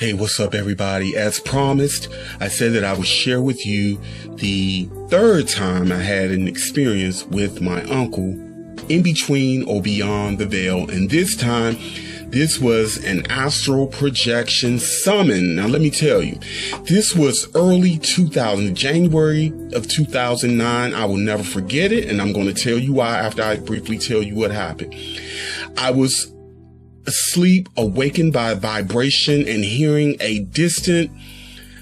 Hey, what's up, everybody? As promised, I said that I would share with you the third time I had an experience with my uncle in between or beyond the veil. And this time, this was an astral projection summon. Now, let me tell you, this was early 2000, January of 2009. I will never forget it. And I'm going to tell you why after I briefly tell you what happened. I was asleep, awakened by vibration and hearing a distant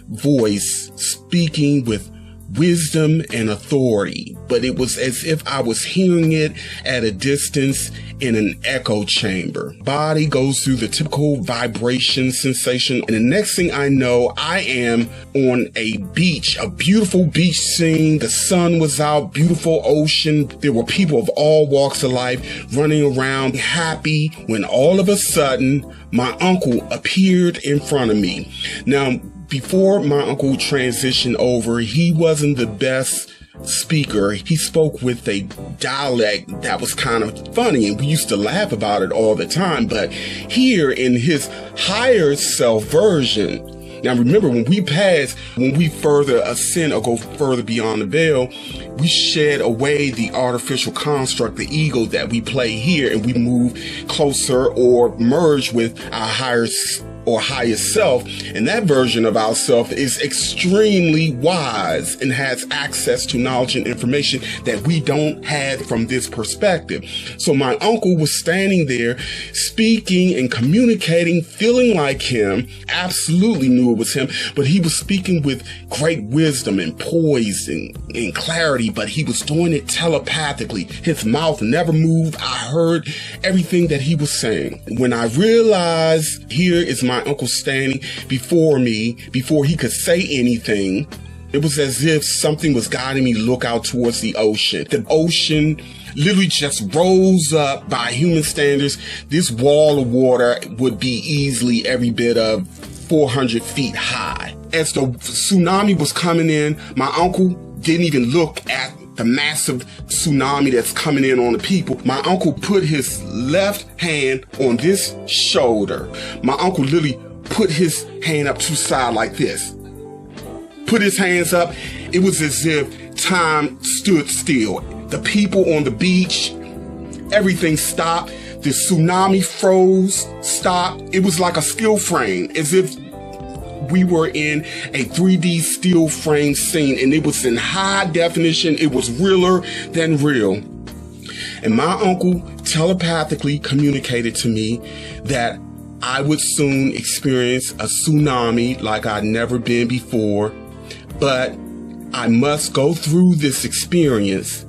voice speaking with wisdom and authority, but it was as if I was hearing it at a distance in an echo chamber. Body goes through the typical vibration sensation, and the next thing I know, I am on a beach, a beautiful beach scene. The sun was out, beautiful ocean. There were people of all walks of life running around happy when all of a sudden my uncle appeared in front of me. Now, before my uncle transitioned over, he wasn't the best speaker. He spoke with a dialect that was kind of funny, and we used to laugh about it all the time. But here in his higher self version, now remember, when we further ascend or go further beyond the veil, we shed away the artificial construct, the ego that we play here, and we move closer or merge with our higher or highest self. And that version of ourself is extremely wise and has access to knowledge and information that we don't have from this perspective. So my uncle was standing there speaking and communicating, feeling like him, absolutely knew it was him, but he was speaking with great wisdom and poise and clarity, but he was doing it telepathically. His mouth never moved. I heard everything that he was saying. When I realized here is my uncle standing before me, before he could say anything, it was as if something was guiding me to look out towards the ocean. The ocean literally just rose up by human standards. This wall of water would be easily every bit of 400 feet high. As the tsunami was coming in, my uncle didn't even look at the massive tsunami that's coming in on the people. My uncle put his left hand on this shoulder. My uncle literally put his hand up to the side like this. Put his hands up. It was as if time stood still. The people on the beach, everything stopped. The tsunami froze, stopped. It was like a still frame, as if we were in a 3D still frame scene, and it was in high definition. It was realer than real. And my uncle telepathically communicated to me that I would soon experience a tsunami like I'd never been before, but I must go through this experience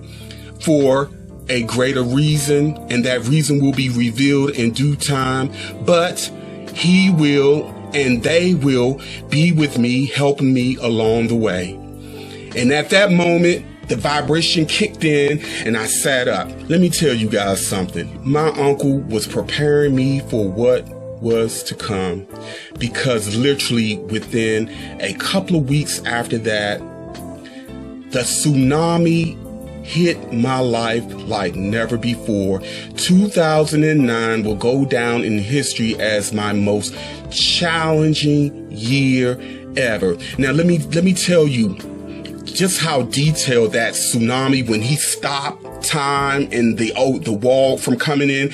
for a greater reason, and that reason will be revealed in due time, but he will and they will be with me, helping me along the way. And at that moment, the vibration kicked in and I sat up. Let me tell you guys something. My uncle was preparing me for what was to come, because literally within a couple of weeks after that, the tsunami hit my life like never before. 2009 will go down in history as my most challenging year ever. Now, let me tell you just how detailed that tsunami, when he stopped time and the wall from coming in,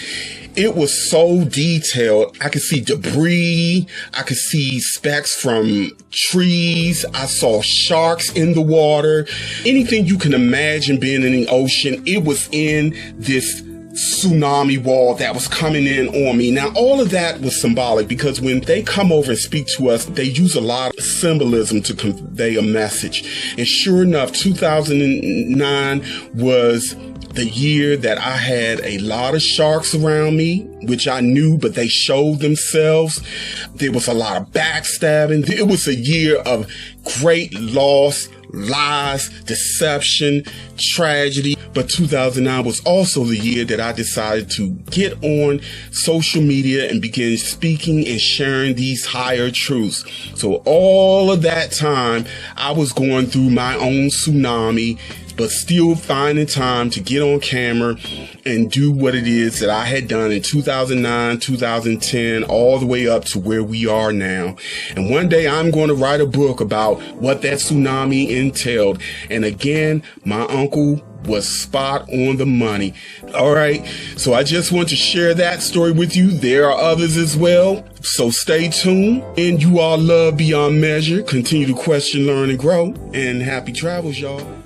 it was so detailed. I could see debris. I could see specks from trees. I saw sharks in the water. Anything you can imagine being in the ocean, it was in this tsunami wall that was coming in on me. Now, all of that was symbolic, because when they come over and speak to us, they use a lot of symbolism to convey a message. And sure enough, 2009 was the year that I had a lot of sharks around me, which I knew, but they showed themselves. There was a lot of backstabbing. It was a year of great loss, lies, deception, tragedy. But 2009 was also the year that I decided to get on social media and begin speaking and sharing these higher truths. So all of that time, I was going through my own tsunami, but still finding time to get on camera and do what it is that I had done in 2009, 2010, all the way up to where we are now. And one day I'm going to write a book about what that tsunami entailed. And again, my uncle was spot on the money. All right. So I just want to share that story with you. There are others as well. So stay tuned. And you all love beyond measure. Continue to question, learn, and grow. And happy travels, y'all.